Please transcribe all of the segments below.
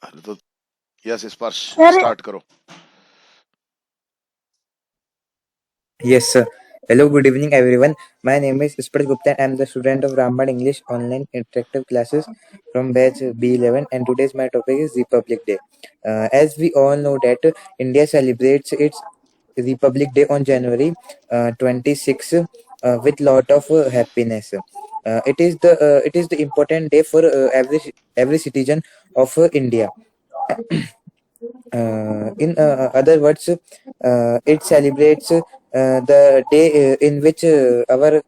अरे तो यस स्पर्श सर स्टार्ट करो. Yes, sir. Hello, good evening, everyone. My name is Ispat Gupta. I am the student of Ramban English online interactive classes from batch B11, and today's my topic is Republic Day. As we all know that India celebrates its Republic Day on January 26 with lot of happiness. It is the important day for every citizen of India. In other words, it celebrates the day in which our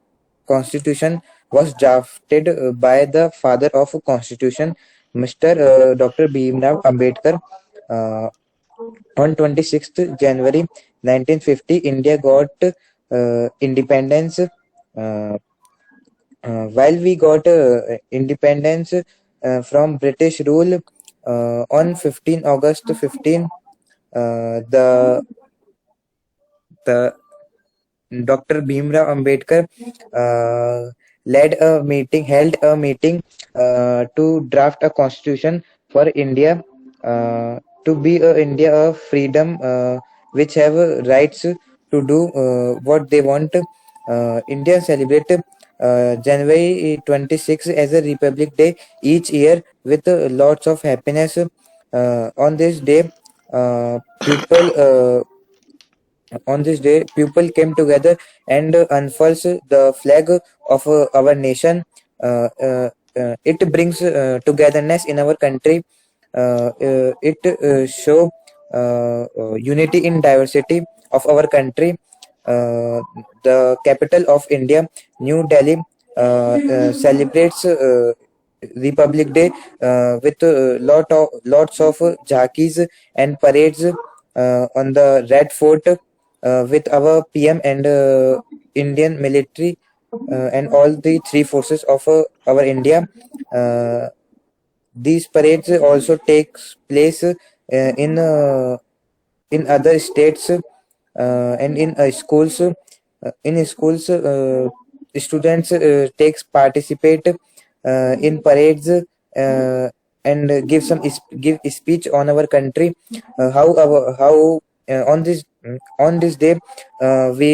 constitution was drafted by the father of constitution, Mr. Dr. Bhimrao Ambedkar. Uh, on 26th January 1950, India got independence. While we got independence from British rule on 15 August 15, the Dr. Bhimrao Ambedkar uh, held a meeting to draft a constitution for India, to be a India of freedom, which have rights to do what they want. India celebrate January 26 as a Republic Day each year with lots of happiness. On this day, people on this day, people came together and unfurls the flag of our nation. It brings togetherness in our country. It show unity in diversity of our country. The capital of India, New Delhi, celebrates Republic Day with lots of jhakis and parades on the Red Fort with our PM and Indian military and all the three forces of our India. Uh, these parades also takes place in other states and in schools. In schools, students takes participate in parades and give speech on our country. How on this day we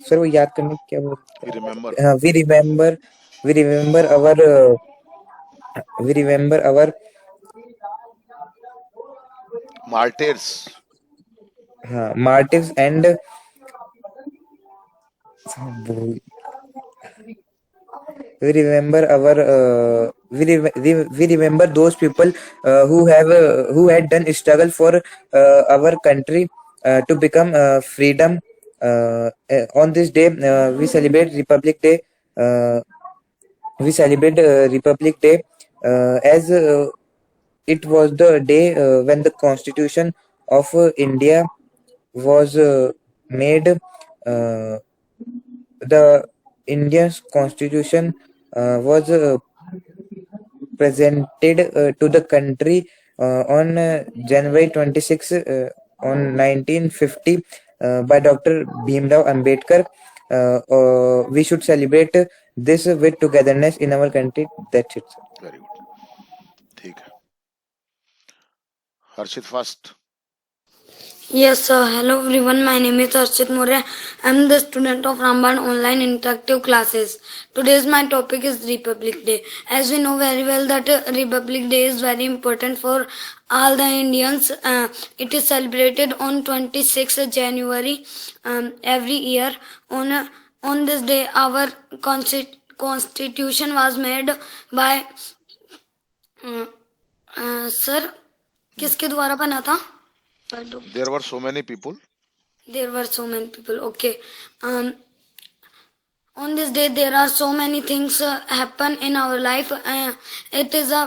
sir वो याद करने की क्या बोलते We remember हैं we remember our we remember our martyrs. martyrs and we remember our we remember those people who had done struggle for our country to become freedom. On this day we celebrate Republic Day. Republic Day as it was the day when the Constitution of India was made. The Indian Constitution was presented to the country on January 26 on 1950 by Dr. Bhimrao Ambedkar. We should celebrate this with togetherness in our country. That's it. Very good. ठीक है. हर्षित first. yes sir. Hello everyone, my name is Archit Moria. I'm the student of Ramban online interactive classes. Today's my topic is Republic Day. As we know very well that Republic Day is very important for all the Indians. It is celebrated on 26th January every year. On this day our constitution was made by sir किसके द्वारा बना था? There were so many people. There were so many people. Okay. On this day, there are so many things happen in our life. It is a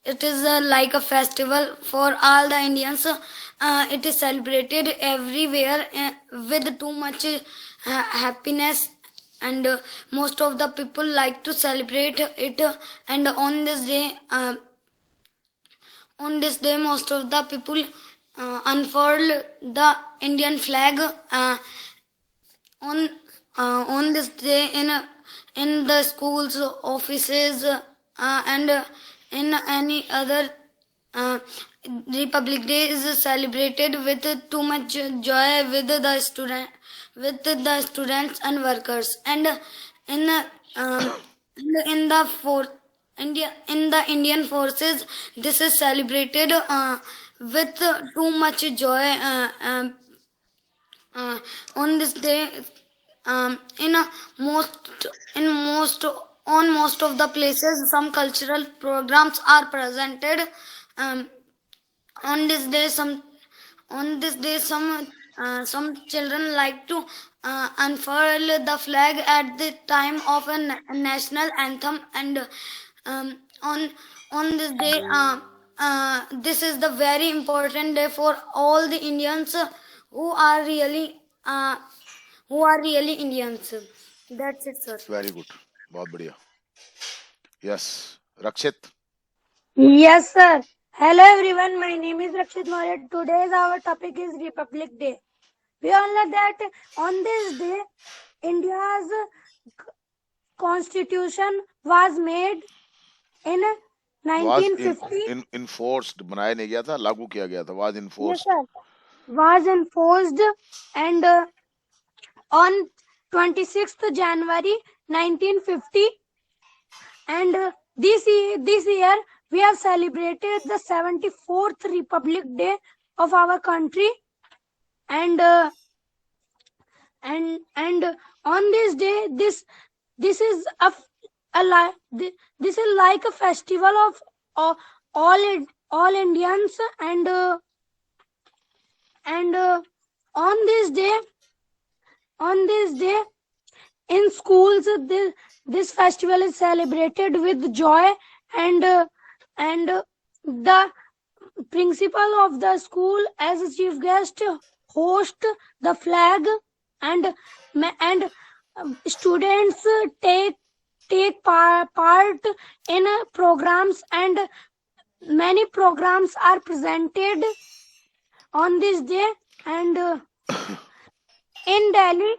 It is like a festival for all the Indians. It is celebrated everywhere with too much happiness, and most of the people like to celebrate it. And on this day, most of the people unfurl the Indian flag. On this day, in the schools, offices, and in any other uh, Republic Day is celebrated with too much joy with the students and workers, and in um, in the for India in the Indian forces this is celebrated with too much joy. On this day, in a most on most of the places some cultural programs are presented. um, on this day some children like to unfurl the flag at the time of a national anthem, and um, on on this day this is the very important day for all the Indians who are really uh, Indians. That's it, sir. Very good. बहुत बढ़िया. Yes. Rakshit. Yes, sir. Hello, everyone. My name is Rakshit Maurya. Today's our topic is Republic Day. We all know that on this day, India's constitution was made in Was 1950. enforced. बनाया नहीं गया था, लागू किया गया था. Was Yes, enforced. sir. Was enforced, and on 26th January 1950, and this year we have celebrated the 74th Republic Day of our country, and on this day this is this is like a festival of all Indians, and on this day in schools this festival is celebrated with joy, and the principal of the school as a chief guest host the flag, and students take part in programs, and many programs are presented on this day, and in Delhi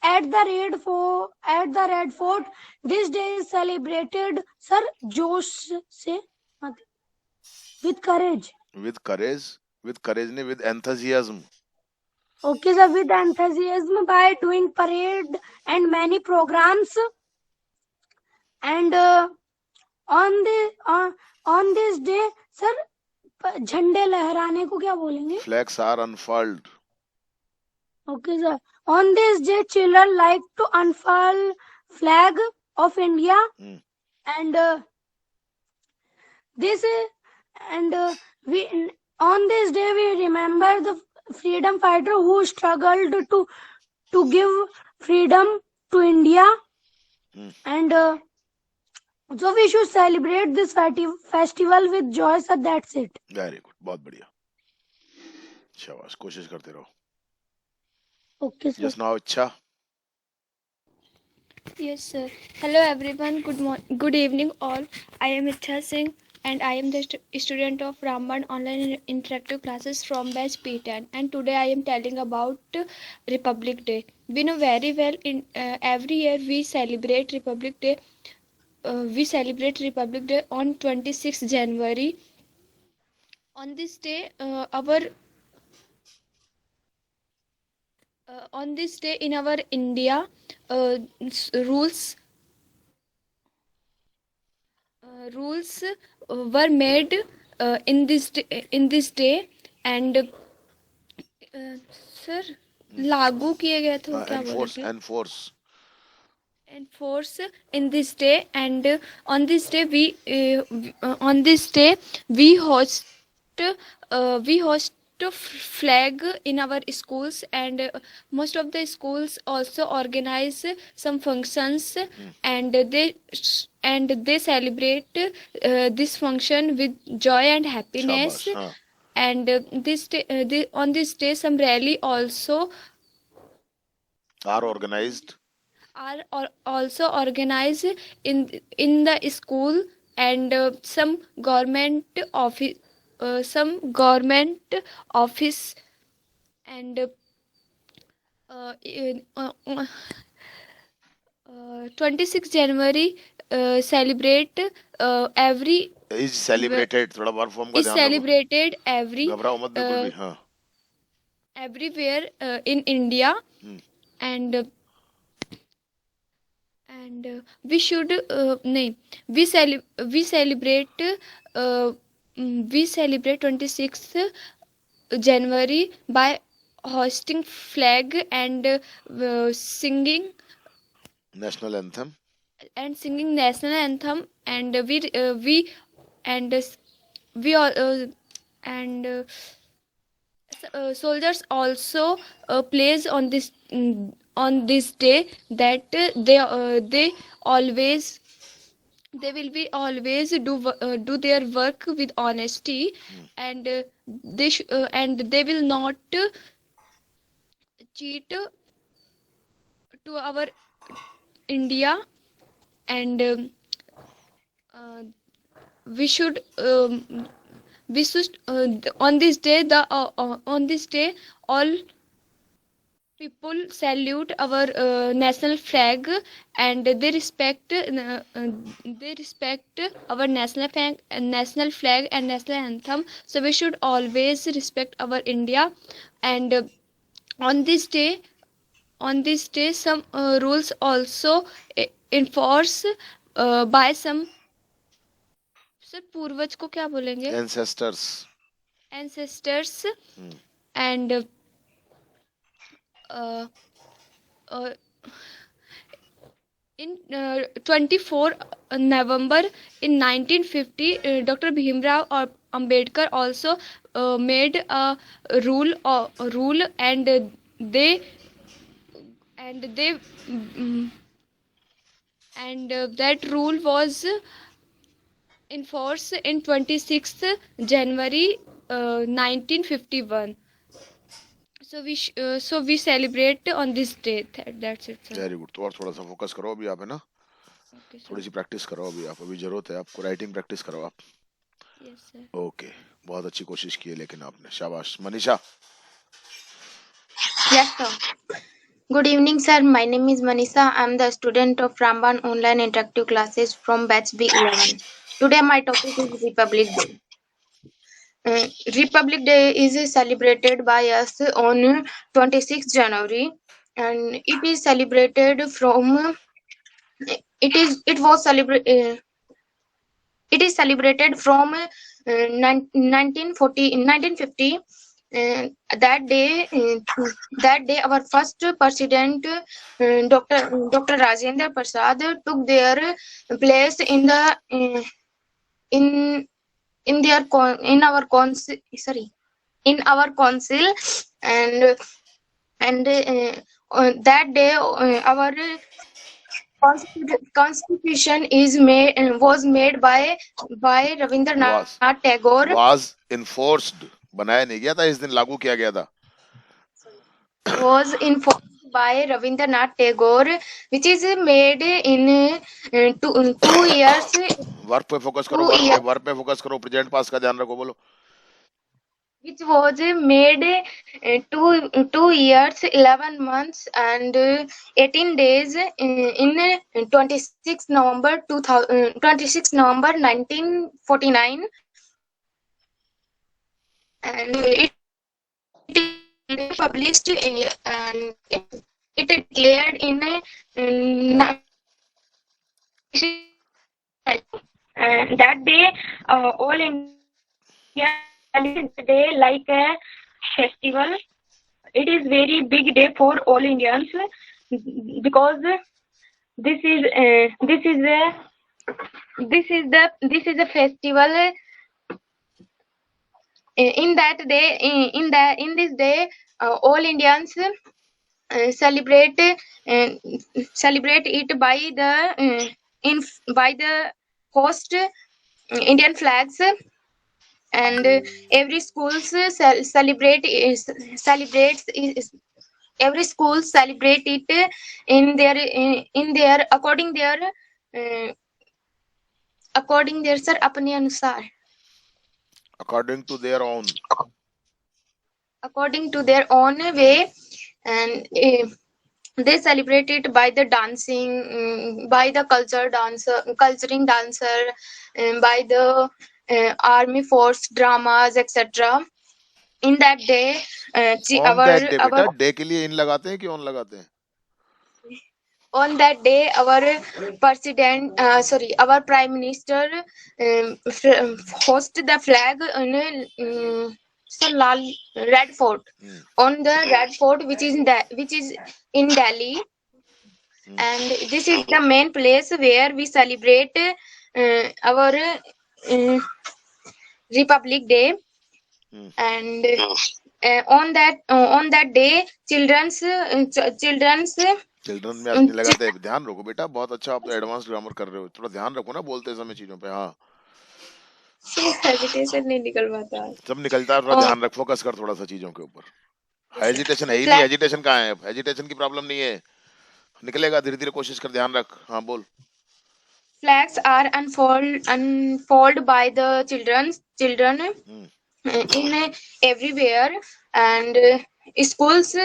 at the Red Fort this day is celebrated, sir, josh se with courage. With courage. With courage नहीं, with enthusiasm. Okay, sir, with enthusiasm by doing parade and many programs, and on this day, sir, झंडे लहराने को क्या बोलेंगे? Flags are unfurled. Okay, sir. On this day, children like to unfurl flag of India, and we on this day we remember the freedom fighter who struggled to give freedom to India, and so we should celebrate this festival with joy, sir. That's it. Very good. बहुत बढ़िया. शाबाश. कोशिश करते रहो. Okay, sir. Yes, now Icha. Yes, sir. Hello, everyone. Good evening, all. I am Icha Singh, and I am the student of Ramban Online Interactive Classes from batch P10. And today I am telling about Republic Day. We know very well. In every year we celebrate Republic Day. We celebrate Republic Day on 26th January. On this day, on this day in our India, rules were made in this day, and sir, लागू किए गए थे, क्या बोलेंगे? Enforce in this day, and on this day we host a flag in our schools, and most of the schools also organize some functions, and they celebrate this function with joy and happiness. Shabash, and on this day some rally also are organized in the school, and some government office and 26 January celebrate every is celebrated, थोड़ा verb form का is ध्यान रखो, celebrated घबराओ मत बिल्कुल भी. हाँ. everywhere in India, Hmm. and we should nahi, we celebrate uh, we celebrate 26th January by hosting flag and singing National national anthem, and we and we all and soldiers also plays on this day that they always they will be always do their work with honesty, and and they will not cheat to our India, and uh, we should on this day on this day all people salute our national flag, and they respect our national flag and national anthem. So we should always respect our India, and on this day some rules also enforce by some. Sir पूर्वज को क्या बोलेंगे? ancestors. And in 24 November in 1950, Dr. Bhimrao Ambedkar also made a rule and they that rule was enforced in 26th January 1951. So we celebrate on this day. That's it, sir. Very good. तो और थोड़ा सा focus करो अभी आप, है ना, Okay, sir. थोड़ी सी प्रैक्टिस करो अभी आप, अभी जरूरत है आपको, राइटिंग प्रैक्टिस करो आप. Yes, sir. ओके, बहुत अच्छी कोशिश की है लेकिन आपने, शाबाश. Manisha. Yes, sir. Good evening, sir. My name is Manisha. I am the student of Ramban Online Interactive Classes from Batch B11. Today, my topic is Republic Day. Republic Day is celebrated by us on 26th January, and it is celebrated from. It was celebrated. It is celebrated from 1950. That day, our first president, Dr. Rajendra Prasad, took their place in our council, and that day our constitution was made by Rabindranath Tagore. was enforced, बनाया नहीं गया था, इस दिन लागू किया गया था. Was enforced by Rabindranath Tagore, which is made in 2 years. Verb पे फोकस करो, वर्ब पे फोकस करो, प्रेजेंट पास का ध्यान रखो, बोलो. Which was made 2 years, 11 months, and 18 days in 26 November 1949, and it published and it declared in that day all India celebrate the day like a festival. It is very big day for all Indians because this is a festival. In this day, all Indians celebrate it by the host Indian flags, and every school celebrates every school celebrate it in their according their sir अपने अनुसार, according to their own way, and they celebrate it by the dancing, by the culturing dancer, by the army force dramas, etc. In that day, on that day बेटा, day के लिए इन लगाते हैं कि on लगाते हैं? on that day, our prime minister host the flag in Lal Red Fort, on the Red Fort, which is in Delhi. And this is the main place where we celebrate our Republic Day. And on that day, children's children में नहीं लगाते हैं। ध्यान रखो बेटा, बहुत अच्छा आप तो एडवांस ग्रामर कर रहे हो, थोड़ा ध्यान रखो ना बोलते समय चीजों पे। हाँ, हेजिटेशन नहीं निकल पाता, सब निकलता है, थोड़ा ध्यान रख, फोकस कर थोड़ा सा चीजों के ऊपर। हेजिटेशन है ही नहीं, हेजिटेशन कहाँ है? हेजिटेशन की प्रॉब्लम नहीं है, निकलेगा धीरे धीरे, कोशिश कर, ध्यान रख। हाँ बोल। Flags are unfold by the children in everywhere, and schools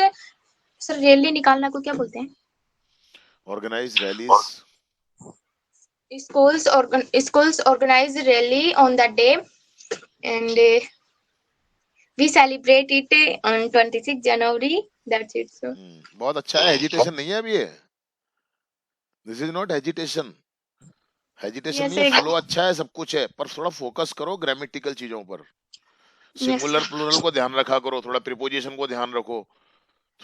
sir rally निकालना को क्या बोलते हैं? Organize rallies. Schools organize rally on that day, and we celebrate it on 26 January. That's it. So बहुत अच्छा है, हेजिटेशन नहीं है अभी ये। This is not hesitation. Hesitation नहीं है, फ्लो अच्छा है, सब कुछ है, पर थोड़ा फोकस करो ग्रामेटिकल चीजों पर। सिंगुलर प्लूरल को ध्यान रखा करो, थोड़ा प्रीपोजिशन को ध्यान रखो,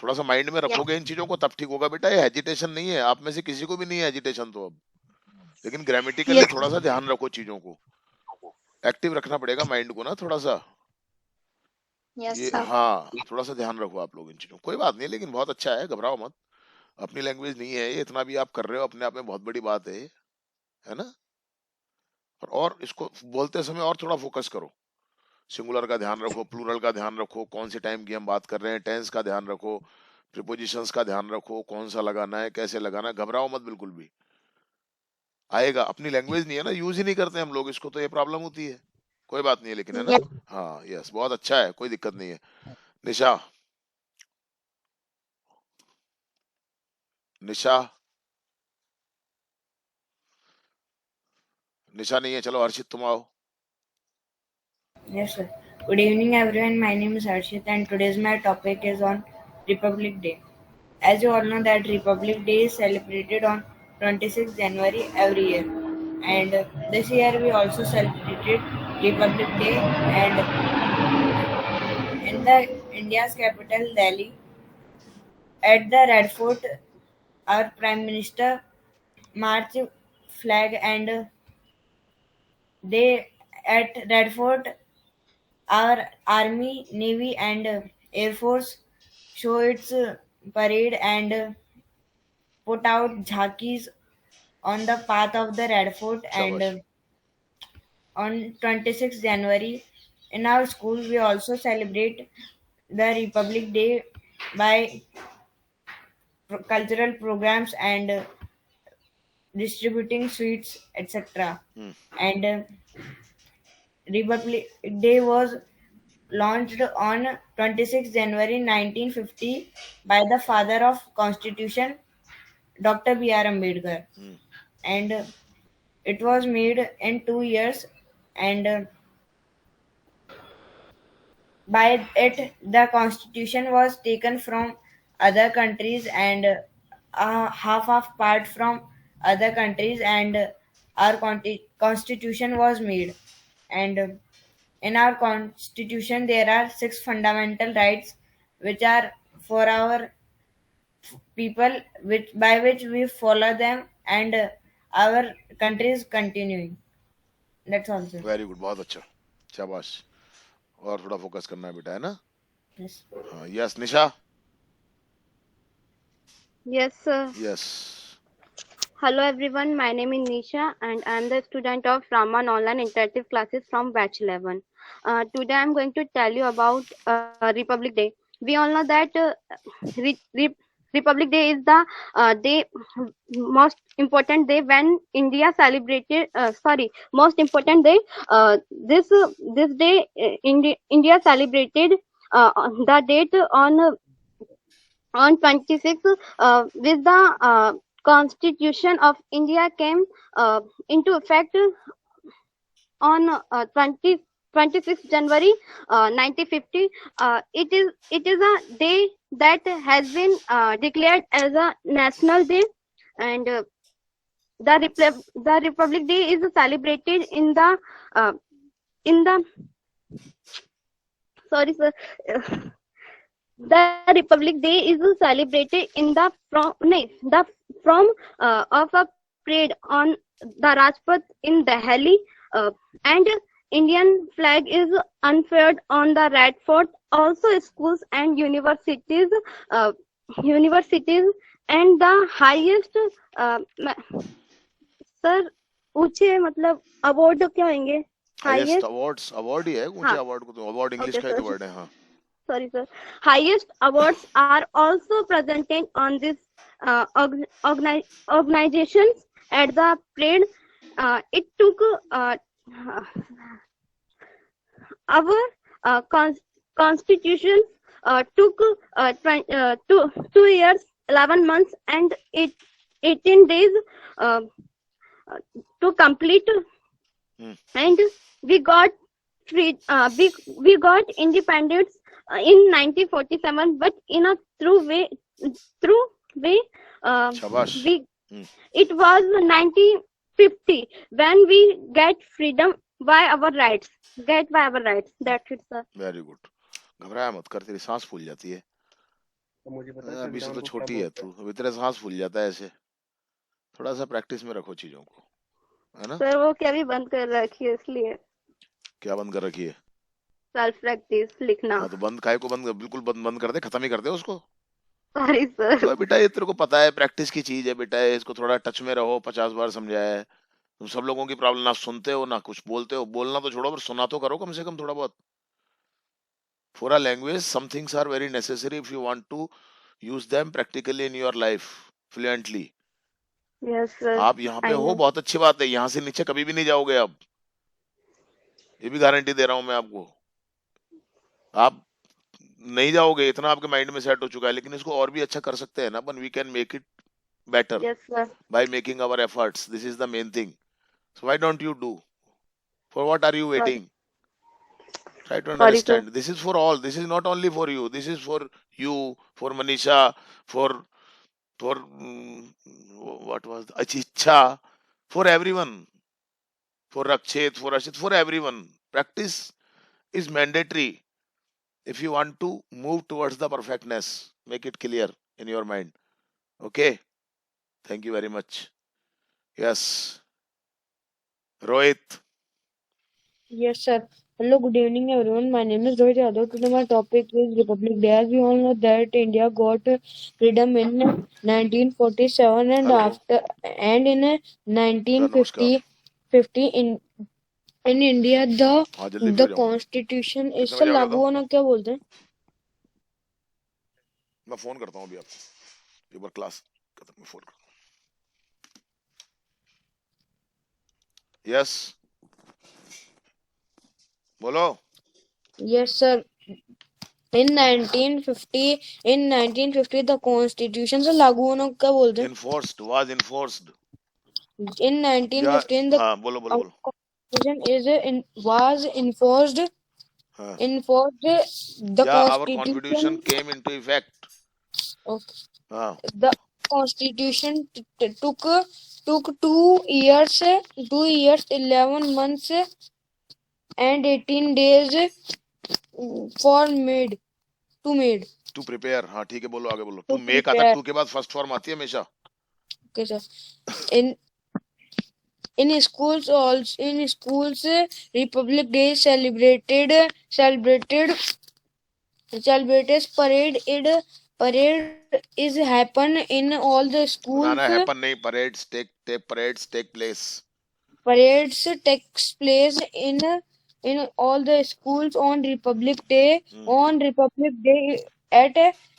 थोड़ा सा माइंड में रखोगे इन चीजों को, तब ठीक होगा बेटा। ये हेजिटेशन नहीं है, आप में से किसी को भी नहीं है हेजिटेशन तो अब, लेकिन ग्रामेटिकली थोड़ा सा ध्यान रखो, चीजों को एक्टिव रखना पड़ेगा माइंड को ना थोड़ा सा। हाँ, थोड़ा सा ध्यान रखो आप लोग इन चीजों। कोई बात नहीं, लेकिन बहुत अच्छा है, घबराओ मत। अपनी लैंग्वेज नहीं है ये, इतना भी आप कर रहे हो अपने आप में बहुत बड़ी बात है ना। और इसको बोलते समय और थोड़ा फोकस करो, सिंगुलर का ध्यान रखो, प्लूरल का ध्यान रखो, कौन से टाइम की हम बात कर रहे हैं, टेंस का ध्यान रखो, प्रीपोजिशंस का ध्यान रखो, कौन सा लगाना है, कैसे लगाना है। घबराओ मत बिल्कुल भी, आएगा। अपनी लैंग्वेज नहीं है ना, यूज ही नहीं करते हम लोग इसको, तो ये प्रॉब्लम होती है। कोई बात नहीं है लेकिन, है ना। हाँ यस, बहुत अच्छा है, कोई दिक्कत नहीं है। निशा नहीं है, चलो हर्षित तुम आओ। Yes, sir. Good evening, everyone. My name is Harshit, and today's my topic is on Republic Day. As you all know, that Republic Day is celebrated on 26 January every year, and this year we also celebrated Republic Day. And in the India's capital, Delhi, at the Red Fort, our Prime Minister marched flag, and they at Red Fort, our Army, Navy, and Air Force show its parade and put out jhakis on the path of the Red Fort. And on 26 January, in our school, we also celebrate the Republic Day by cultural programs and distributing sweets, etc. And Republic Day was launched on 26 January 1950 by the father of Constitution, Dr. B.R. Ambedkar. And it was made in 2 years, and by it the Constitution was taken from other countries and half of part from other countries, and our Constitution was made. And in our Constitution, there are 6 fundamental rights which are for our people, by which we follow them, and our country is continuing. That's all, sir. Very good, बहुत अच्छा, शाबाश। और थोड़ा focus करना है बेटा, है ना। Yes. हाँ yes, Nisha. Yes, sir. Yes. Hello everyone, my name is Nisha and I am the student of Raman Online Interactive Classes from Batch 11. Today I am going to tell you about Republic Day. We all know that Republic Day is the most important day when India celebrated. Most important day. This day India celebrated the date on on 26th, with the Constitution of India came into effect on 26th January 1950. It is a day that has been declared as a national day, and the Republic Day is celebrated in the sorry sir. The Republic Day is celebrated in the from of a parade on the Rajpath in Delhi, and Indian flag is unfurled on the Red Fort. Also, schools and uh, universities and the highest sir ऊंचे मतलब award क्या होंगे? Highest highest award ही है, ऊंचे हाँ award को तो award English okay का ही तो सर वर्ड है। हाँ, sorry sir, highest awards are also presented on this organizations at the parade. It took our constitution took 2 years 11 months and 18 days uh, to complete, hmm, and we got we got independence in 1947, but in a through way शाबाश। we hmm, it was 1950 when we get freedom by our rights, that's it sir. Very good. घबराया मत कर, तेरी सांस फूल जाती है। अभी से तो छोटी है तू, अभी तेरा सांस फूल जाता है ऐसे। थोड़ा सा प्रैक्टिस में रखो चीजों को, है ना। सर वो क्या भी बंद कर रखी है इसलिए क्या बंद कर रखी है? सेल्फ प्रैक्टिस लिखना। हाँ तो बंद काहे को बंद, बिल्कुल बंद कर दे, खत्म ही कर दे उसको। Sorry sir. तो बेटा ये तेरे को पता है प्रैक्टिस की चीज है बेटा, इसको थोड़ा टच में रहो। 50 बार समझाया है। तुम सब लोगों की प्रॉब्लम ना सुनते हो ना कुछ बोलते हो, बोलना तो छोड़ो पर सुना तो करो कम से कम थोड़ा बहुत। For a language some things are very necessary if you want to use them practically in your life fluently. Yes sir आप यहाँ पे आई हो, नो। बहुत अच्छी बात है, यहाँ से नीचे कभी भी नहीं जाओगे अब, ये भी गारंटी दे रहा हूं मैं आपको। आप नहीं जाओगे, इतना आपके माइंड में सेट हो चुका है, लेकिन इसको और भी अच्छा कर सकते हैं ना अपन। We can make it better yes sir by making our efforts. This is the main thing. So why don't you do? For what are you waiting? Try to sorry sir. understand. This is for all. This is not only for you. This is for you, for Manisha, for what was Achicha, for everyone, for Rakshit, for Rashid, for everyone. Practice is mandatory if you want to move towards the perfectness. Make it clear in your mind. Okay. Thank you very much. Yes. Rohit. Yes, sir. Hello, good evening, everyone. My name is Rohit Yadav. Today, my topic is Republic Day. As we all know that India got freedom in 1947, and Hello. in नमस्कार। 1950 in India हाँ जल्दी free the हो जाऊंगा। constitution कितने इससे बजे आओगे लागू तो? होना क्या बोलते हैं? मैं फोन करता हूँ अभी आपको, एक बार क्लास खत्म में फोन करता हूँ। यस बोलो। Yes, sir. In 1950 the constitution से लागू होना क्या बोलते हैं? Enforced, was enforced। In या 1915 the हाँ बोलो बोलो बोलो। constitution was enforced हाँ the या our constitution constitution came into effect। okay, हाँ the constitution took 2 years 11 months and 18 days for made to prepare. हाँ ठीक है बोलो आगे बोलो। to टू मेक आता है, prepare. टू के बाद फर्स्ट फॉर्म आती है हमेशा। Okay, sir. In schools Republic Day is celebrated parade is happen in all the ना schools. ना हैपन नहीं, parades take place। Parades takes place in all the schools on Republic Day. On Republic Day at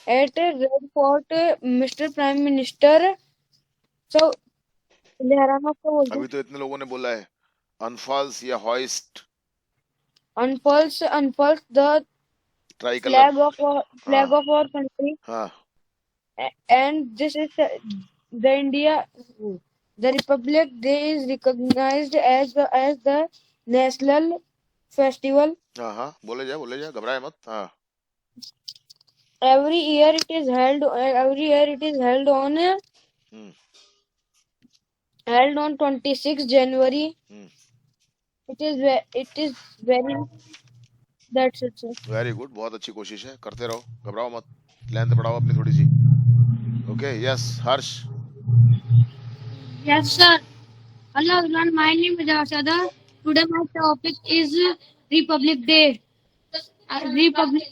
Red Fort, Mr. Prime Minister. So लहराना क्या बोलते अभी हैं? तो इतने लोगों ने बोला है अनफॉल्स या hoist Unfurls the try colour. flag of our country. हाँ and this is the India. The Republic Day is recognized as the national festival. हाँ, बोले जा, घबराए मत. हाँ. Every year it is held. Every year it is held on held on 26 January. It is very. That's it, sir. Very good, बहुत अच्छी कोशिश है, करते रहो, घबराओ मत, लेंथ बढ़ाओ अपनी थोड़ी सी. Okay, yes Harsh. Yes, sir. Hello everyone, my name is Arshada. Today my topic is Republic Day.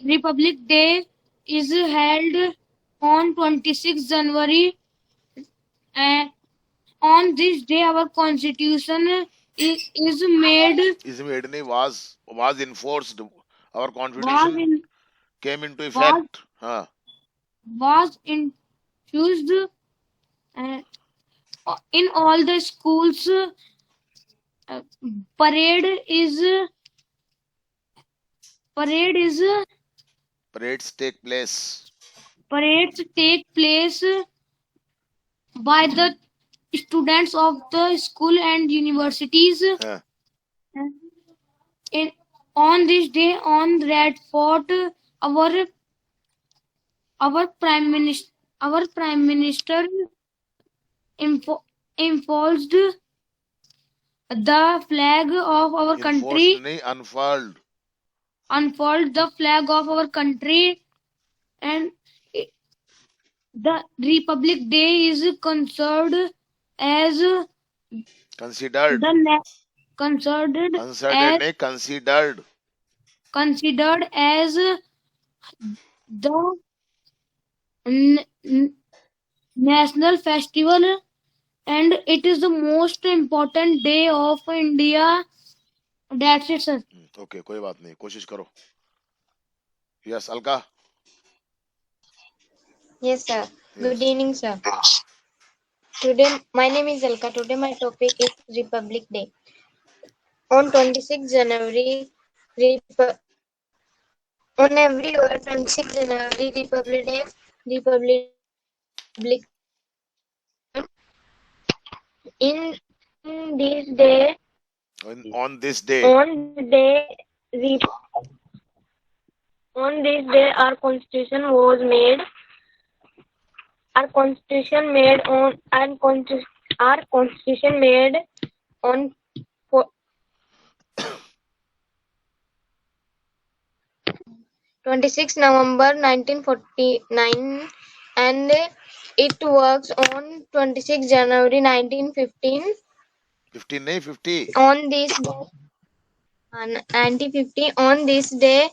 Republic Day is held on 26 January. On this day, our constitution is made. Is made नहीं, was enforced. Our constitution came into effect. हाँ. Was infused in all the schools. Parades take place. Parades take place by the students of the school and universities. On this day, on Red Fort, our prime minister enforced the flag of our country. Unfurled the flag of our country, and the Republic Day is considered as considered as the national festival, and it is the most important day of India. That's it, sir. Okay, कोई बात नहीं, कोशिश करो. Yes, Alka. Yes, sir. Good evening, sir. Today, my name is Alka. Today, my topic is Republic Day. On 26 January, on every year, 26 January, Republic Day, in this day, on this day, our constitution was made. Our constitution made on 26 November 1949, and it works on 26 January 1915. 15 नहीं, 50. On this day, 1950, on this day,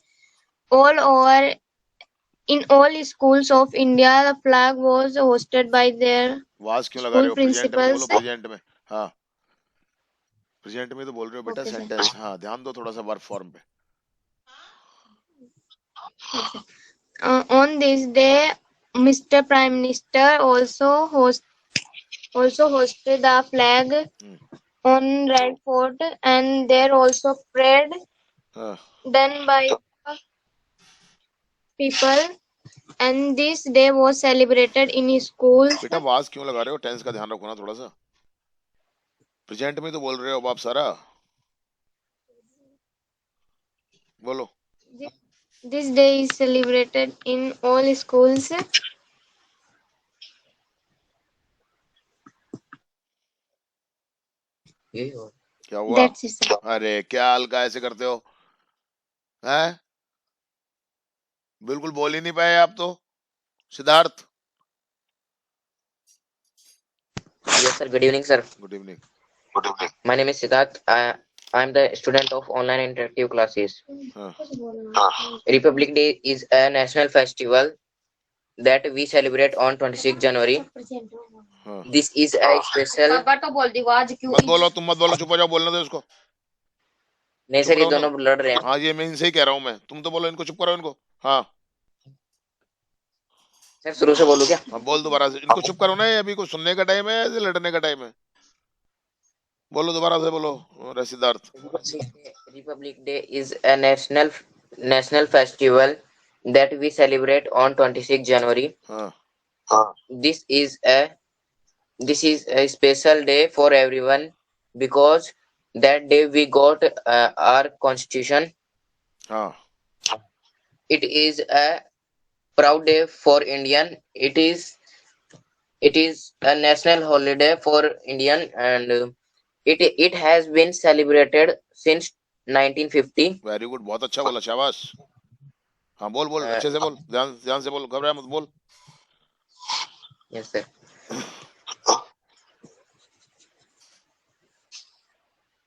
in all schools of India, the flag was hosted by their school principals. Present में, हाँ, present में तो बोल रहे हो बेटा, sentence. हाँ, ध्यान दो थोड़ा सा वर्ब फॉर्म पे. On this day, Mr. Prime Minister also hosted the flag on Red Fort, and there also parade done by people, and this day was celebrated in schools. बेटा वाज क्यों लगा रहे हो? टेंस का ध्यान रखो ना थोड़ा सा. प्रेजेंट में तो बोल रहे हो आप सारा. बोलो. This day is celebrated in all schools. क्या हुआ? That's it, sir. अरे क्या अलका ऐसे करते हो? हैं? बिल्कुल बोल ही नहीं पाए आप तो. Siddharth. Yes, sir. Good evening, sir. Good evening. My name is Siddharth. I am the student of online interactive classes. Republic Day is a national festival that we celebrate on 26 January. This is a special. मत बोलो, तुम मत बोलो, चुप हो जाओ, बोलने दो इसको. नहीं सर, ये दोनों लड़ रहे हैं. हाँ, ये मैं इनसे ही कह रहा हूँ मैं. तुम तो बोलो, इनको चुप करो इनको. हाँ सर, शुरू से बोलूं क्या? हाँ, बोल दोबारा से. इनको चुप करो ना, अभी कुछ सुनने का टाइम है या लड़ने का टाइम है? बोलो दोबारा से, बोलो Siddharth. Republic Day is a national festival that we celebrate on 26 January. this is a special day for everyone because that day we got our constitution. हाँ It is a proud day for Indian. It is a national holiday for Indian, and it has been celebrated since 1950. Very good, बहुत अच्छा बोला, शाबाश। हाँ बोल बोल, अच्छे से बोल, ध्यान ध्यान से बोल, घबरा मत, बोल। Yes, sir.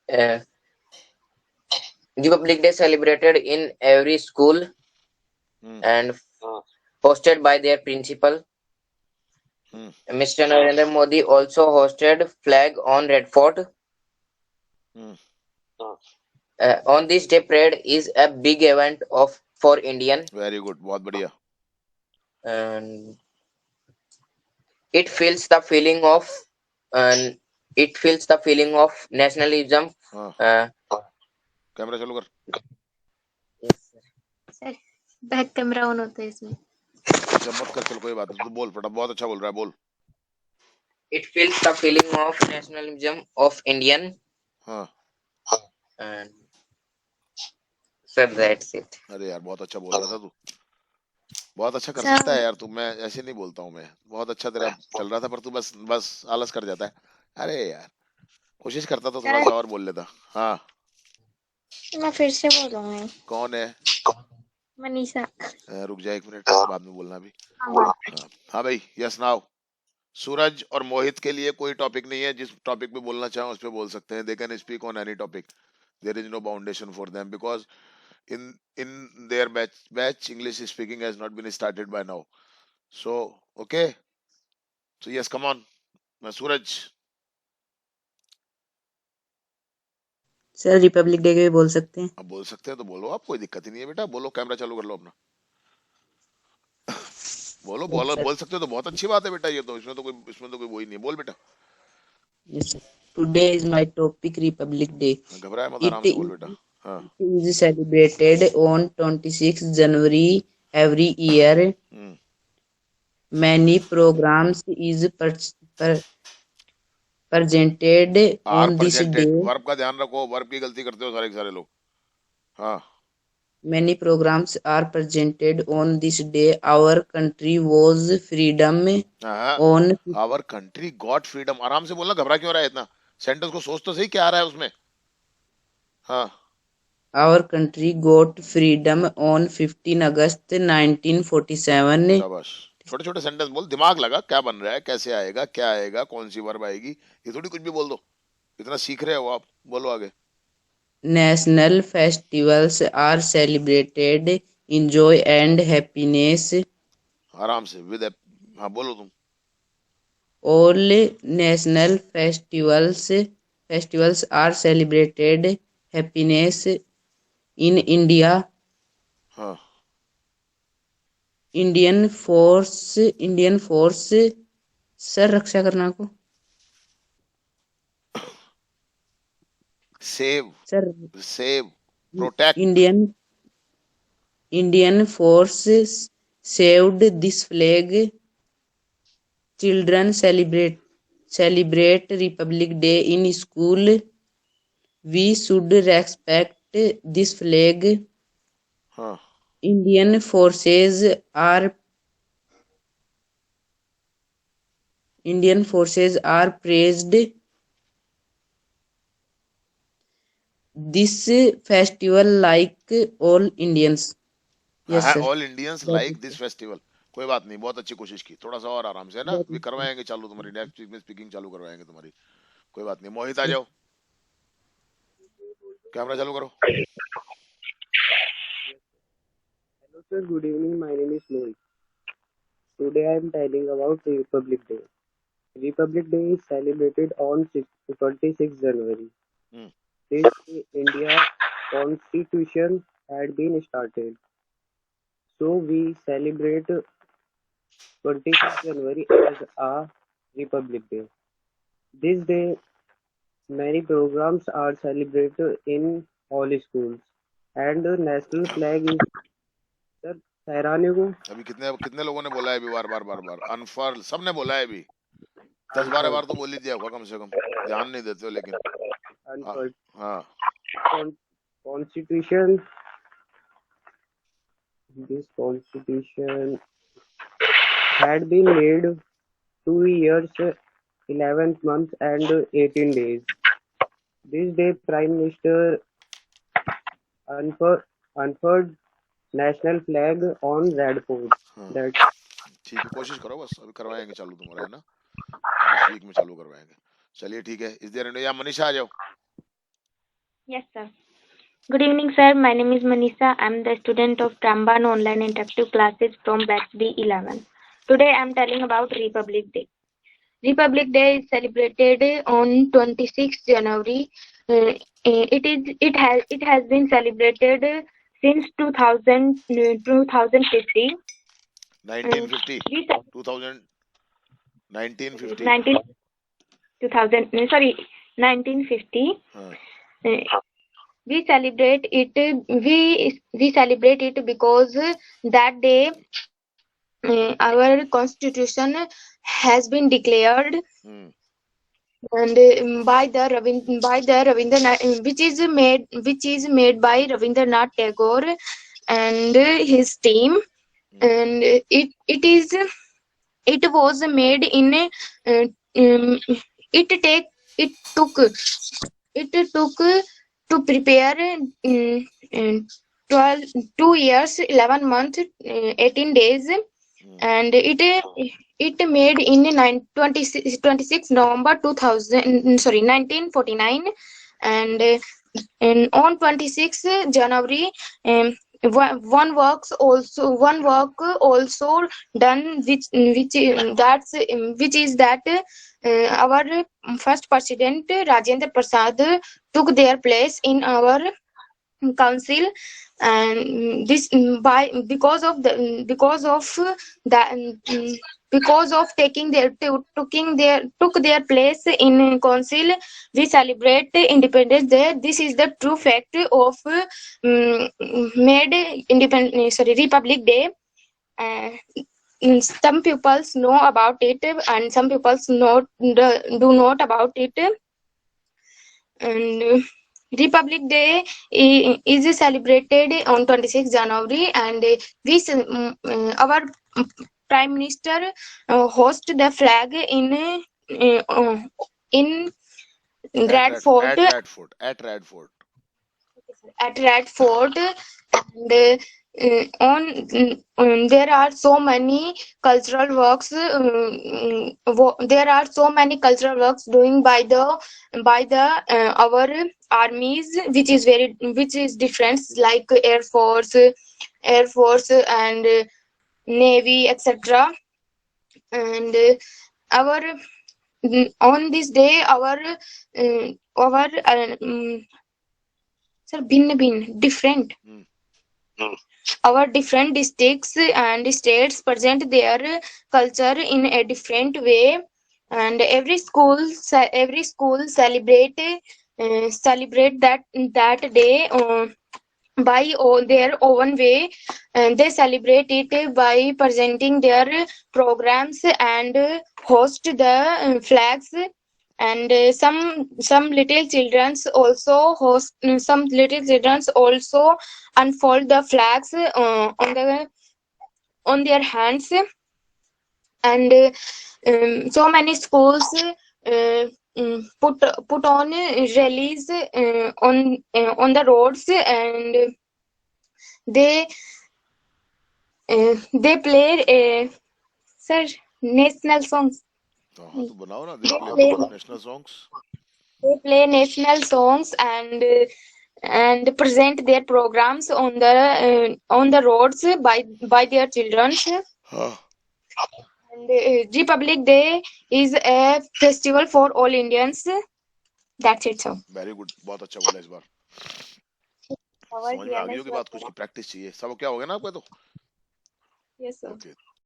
Uh, Republic Day celebrated in every school and hosted by their principal. Mr. Narendra Modi also hosted flag on Red Fort. On this day, parade is a big event for Indian. Very good, बहुत बढ़िया। And it feels the feeling of nationalism. Camera चालू कर। Sir back camera on होता है इसमें। जब मत कर, चल कोई बात नहीं, तू बोल फटा, बहुत अच्छा बोल रहा है, बोल। It feels the feeling of nationalism of Indian. And sir, that's it. अरे यार बहुत अच्छा बोल रहा था तू, बहुत अच्छा कर सकता है यार तू। मैं ऐसे नहीं बोलता हूँ, मैं बहुत अच्छा तेरा चल रहा था, पर तू बस बस आलस कर जाता है। अरे यार कोशिश करता तो थोड़ा सा और बोल लेता। हाँ मैं फिर से बोलूंगी। कौन है? मनीषा। रुक जा एक मिनट, बाद में बोलना भी। हाँ भाई, यस नाउ। सूरज और मोहित के लिए कोई टॉपिक नहीं है, जिस टॉपिक पे बोलना चाहे उस पे बोल सकते हैं। They can speak on any topic, there is no boundation for them, because in their batch English speaking has not been started by now. So okay, so yes, come on, Suraj. Sir Republic day के भी बोल सकते हैं? अब बोल सकते हैं तो बोलो आप, कोई दिक्कत ही नहीं है बेटा, बोलो, कैमरा चालू कर लो अपना। बोलो बोलो, बोल सकते हो तो बहुत अच्छी बात है बेटा, ये तो इसमें तो कोई वही नहीं है, बोल बेटा। Yes, today is my topic Republic Day. घबराए मत, आराम से बोल बेटा। हाँ। It is celebrated on 26 January every year. Many programs is presented on this day. Verb का ध्यान रखो, वर्ब की गलती करते हो सारे लोग। हाँ। Many programs are presented on this day. Our country was freedom on. Our country got freedom। आराम से बोलना, घबरा क्यों रहा है इतना? सेंटेंस को सोच तो सही, क्या आ रहा है उसमें। हाँ। Our country got freedom on 15 August 1947. शाबाश, छोटे छोटे सेंटेंस बोल, दिमाग लगा, क्या बन रहा है, कैसे आएगा, क्या आएगा, कौन सी वर्ब आएगी, ये थोड़ी कुछ भी बोल दो। इतना सीख रहे हो आप, बोलो आगे। National festivals are celebrated in joy and happiness. आराम से विद, हाँ बोलो तुम। All national festivals are celebrated happiness in India. हाँ। Indian force सर रक्षा करना को save sir, save, protect. Indian force saved this flag. Children celebrate Republic Day in school. We should respect this flag. हाँ। Indian forces are praised. This festival like all Indians. Yes, sir. All Indians like this festival। कोई बात नहीं, बहुत अच्छी कोशिश की, थोड़ा सा और आराम से, है ना। भी करवाएंगे चालू, तुम्हारी नेक्स्ट वीक में स्पीकिंग चालू करवाएंगे तुम्हारी, कोई बात नहीं। मोहित आ जाओ, कैमरा चालू करो। Hello sir, good evening. My name is Mohit. Today I am telling about Republic Day. Republic Day is celebrated on 26 January. This day, India Constitution had been started. So we celebrate 26 January as a Republic Day. This day, many programs are celebrated in all schools, and the national flag is. Sir, ठहराने को। अभी कितने कितने लोगों ने बोला है अभी बार बार बार बार अनफर्ल सबने बोला है अभी 10-12 बार तो बोल ही दिया होगा कम से कम, ध्यान नहीं देते हो लेकिन। अनफर्ड। हाँ constitution, this constitution had been made 2 years, 11 months and 18 days. This day, Prime Minister unfurled national flag on Red Fort. That ठीक है, कोशिश करो बस, अभी करवाएंगे चालू तुम्हारा, है ना, इस वीक में चालू करवाएंगे। चलिए ठीक है, इस देर या मनीषा आ जाओ। Yes, sir. Good evening, sir. My name is Manisha. I'm the student of Ramban Online Interactive Classes from batch B11. Today, I'm telling about Republic Day. Republic Day is celebrated on 26th January. It has been celebrated since 2050. 1950. 1950. We celebrate it. We celebrate it because that day our constitution has been declared, and by the Ravindranath, which is made by Ravindranath Tagore and his team, and it was made in it took to prepare 2 years, 11 months, 18 days, and it made in 26 November 1949, and on 26 January, one work also done, which is that our first president Rajendra Prasad took their place in our council, and this because of taking took their place in council, we celebrate Independence Day. This is the true fact of Republic Day. Some people know about it and some people do not about it. And Republic Day is celebrated on 26 January, and our Prime Minister host the flag in Red Fort. At Red Fort. And there are so many cultural works. There are so many cultural works doing by the our armies, which is different, like Air Force and Navy, etc. And on this day, our different our different districts and states present their culture in a different way, and every school celebrate that day by their own way, and they celebrate it by presenting their programs and host the flags. And some little children also unfold the flags on their hands, and so many schools put on rallies on the roads, and they play national songs. तो बनाओ ना, national songs. They play national songs and present their programs on the roads by their children. And Republic Day is a festival for all Indians. That's it, sir. Very good, बहुत अच्छा बोला इस बार। समझ में आ गई होगी बात, कुछ की प्रैक्टिस चाहिए। सब क्या हो गया ना आपका तो? Yes, sir. Okay.